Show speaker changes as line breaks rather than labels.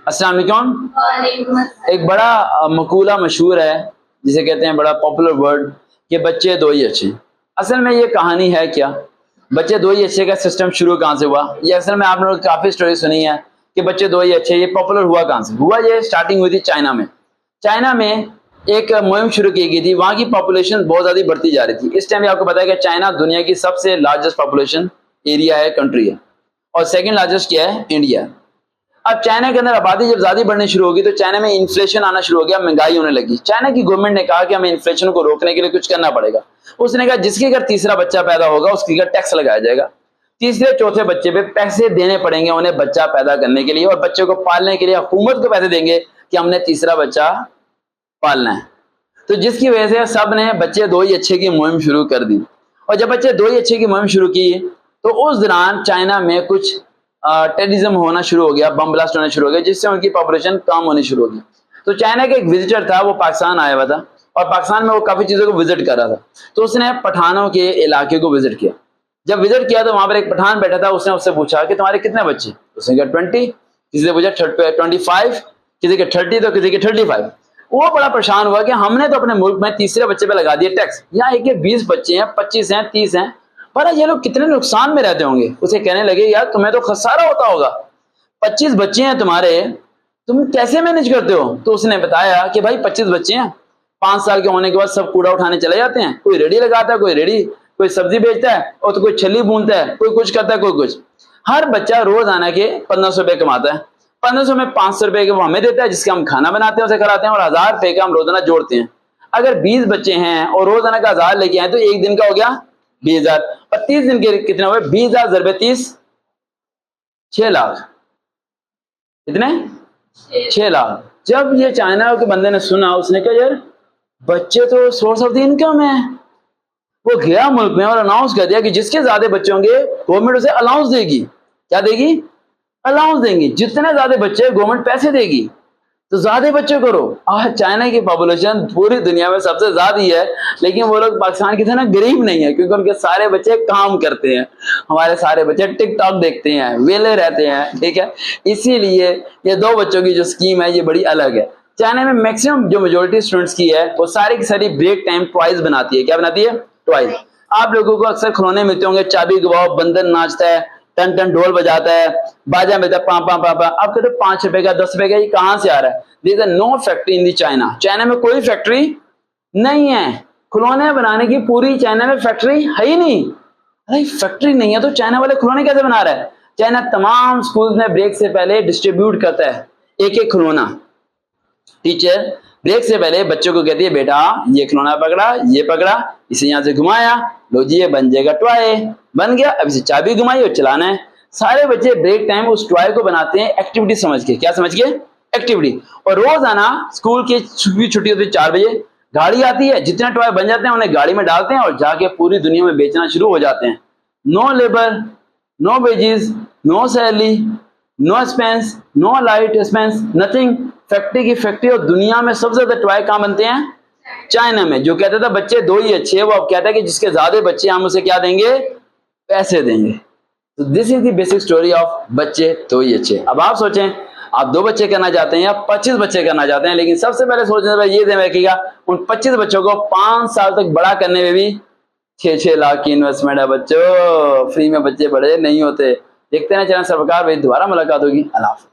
अस्सलाम वालेकुम। एक बड़ा मकूला मशहूर है जिसे कहते हैं, बड़ा पॉपुलर वर्ड, कि बच्चे दो ही अच्छे। असल में ये कहानी है क्या? बच्चे दो ही अच्छे का सिस्टम शुरू कहाँ से हुआ? ये असल में आप लोगों ने काफ़ी स्टोरी सुनी है कि बच्चे दो ही अच्छे, ये पॉपुलर हुआ कहाँ से? हुआ ये स्टार्टिंग हुई थी चाइना में। चाइना में एक मुहिम शुरू की गई थी, वहाँ की पॉपुलेशन बहुत ज़्यादा बढ़ती जा रही थी। इस टाइम आपको पता है कि चाइना दुनिया की सबसे लार्जेस्ट पॉपुलेशन एरिया है, कंट्री है, और सेकेंड लार्जेस्ट क्या है? इंडिया। अब चाइना के अंदर आबादी जब ज्यादा बढ़नी शुरू होगी तो चाइना में इन्फ्लेशन आना शुरू हो गया, महंगाई होने लगी। चाइना की गवर्नमेंट ने कहा कि हमें इन्फ्लेशन को रोकने के लिए कुछ करना पड़ेगा। उसने कहा जिसके घर तीसरा बच्चा पैदा होगा उसके घर टैक्स लगाया जाएगा, तीसरे चौथे बच्चे पे पैसे देने पड़ेंगे उन्हें बच्चा पैदा करने के लिए, और बच्चे को पालने के लिए हुकूमत को पैसे देंगे कि हमने तीसरा बच्चा पालना है। तो जिसकी वजह से सब ने बच्चे दो ही अच्छे की मुहिम शुरू कर दी। और जब बच्चे दो ही अच्छे की मुहिम शुरू की तो उस दौरान चाइना में कुछ टेररिज्म होना शुरू हो गया, बम ब्लास्ट होना शुरू हो गया, जिससे उनकी पॉपुलेशन कम होनी शुरू हो गई। तो चाइना का एक विजिटर था, वो पाकिस्तान आया हुआ था, और पाकिस्तान में वो काफ़ी चीज़ों को विजिट कर रहा था। तो उसने पठानों के इलाके को विजिट किया। जब विजिट किया तो वहाँ पर एक पठान बैठा था। उसने उससे पूछा कि तुम्हारे कितने बच्चे? उसने कहा 20, किसी से पूछा 25, किसी के 30, तो किसी के 35। वो बड़ा परेशान हुआ कि हमने तो अपने मुल्क में तीसरे बच्चे पे लगा दिया टैक्स, यहाँ एक 20 बच्चे हैं, 25 हैं, 30 हैं, पर ये लोग कितने नुकसान में रहते होंगे। उसे कहने लगे यार तुम्हें तो खसारा होता होगा, 25 बच्चे हैं तुम्हारे, तुम कैसे मैनेज करते हो? तो उसने बताया कि भाई 25 बच्चे हैं, 5 साल के होने के बाद सब कूड़ा उठाने चले जाते हैं, कोई रेडी लगाता है, कोई रेडी, कोई सब्जी बेचता है, और तो कोई छली बूनता है, कोई कुछ करता है, कोई कुछ। हर बच्चा रोज आना के 1500 रुपये कमाता है। 1500 में 500 रुपये के वो हमें देता है, जिसके हम खाना बनाते हैं, उसे खिलाते हैं, और 1000 रुपये का हम रोजाना जोड़ते हैं। अगर 20 बच्चे हैं और रोजाना का 1000 लेके आए तो एक दिन का हो गया 20,000, और 30 दिन के कितने हुए? 20,000 ज़रबे 30, 6 लाख। कितने? 6 लाख। जब ये चाइना के बंदे ने सुना, उसने कहा यार बच्चे तो सोर्स ऑफ द इनकम है। वो गया मुल्क में और अनाउंस कर दिया कि जिसके ज्यादा बच्चे होंगे गवर्नमेंट उसे अलाउंस देगी। क्या देगी? अलाउंस देंगी। जितने ज्यादा बच्चे गवर्नमेंट पैसे देगी, तो ज्यादा बच्चे करो। आज चाइना की पॉपुलेशन पूरी दुनिया में सबसे ज्यादा ही है, लेकिन वो लोग पाकिस्तान की तरह गरीब नहीं है, क्योंकि उनके सारे बच्चे काम करते हैं। हमारे सारे बच्चे टिकटॉक देखते हैं, वेले रहते हैं, ठीक है। इसीलिए ये 2 बच्चों की जो स्कीम है ये बड़ी अलग है। चाइना में मैक्सिमम जो मेजोरिटी स्टूडेंट्स की है वो सारी की सारी ब्रेक टाइम टॉयज बनाती है। क्या बनाती है? टॉयज। आप लोगों को अक्सर खिलौने मिलते होंगे, चाबी गवाओ, बंदर नाचता है, टन टन ढोल बजाता है, बाजा मिलता है, पा पा पा पा। आप कहते 5 रुपए का, 10 रुपए का, ये कहाँ से आ रहा है? There is no factory in the China. China में कोई फैक्ट्री नहीं है। खिलौने बनाने की पूरी चाइना में फैक्ट्री है ही नहीं। अरे फैक्ट्री नहीं है तो चाइना वाले खिलौने कैसे बना रहा है? चाइना तमाम स्कूल में ब्रेक से पहले डिस्ट्रीब्यूट करता है एक एक खिलौना। टीचर ब्रेक से पहले बच्चों को कहती है बेटा ये खिलौना पकड़ा, ये पकड़ा, इसे यहाँ से घुमाया, लो जी ये बन जाएगा टॉय, बन गया, अब इसे चाबी घुमाई और चलाना है। सारे बच्चे ब्रेक टाइम उस टॉय को बनाते हैं एक्टिविटी समझ के। क्या समझ के? एक्टिविटी। और रोज आना स्कूल की छुट्टी होती है 4 बजे, गाड़ी आती है, जितने टॉय बन जाते हैं उन्हें गाड़ी में डालते हैं और जाके पूरी दुनिया में बेचना शुरू हो जाते हैं। No labour, no wages, no salary, no expense, no light expense, nothing. Factory की फैक्ट्री। और दुनिया में सबसे ज्यादा टॉय कहाँ बनते हैं? चाइना में। जो कहता था बच्चे दो ही अच्छे, वो अब कहता है कि जिसके ज्यादा बच्चे हम उसे क्या देंगे? पैसे देंगे। तो this is the basic story of बच्चे दो ही अच्छे। अब आप सोचें, आप 2 बच्चे करना चाहते हैं या 25 बच्चे करना चाहते हैं, लेकिन सबसे पहले सोचने पर ये ध्यान रखिएगा उन 25 बच्चों को 5 साल तक बड़ा करने में भी 6-6 लाख की इन्वेस्टमेंट है। बच्चों फ्री में बच्चे बड़े नहीं होते। देखते हैं चैनल सरकार भाई, दोबारा मुलाकात होगी। अल्लाह हाफ़िज़।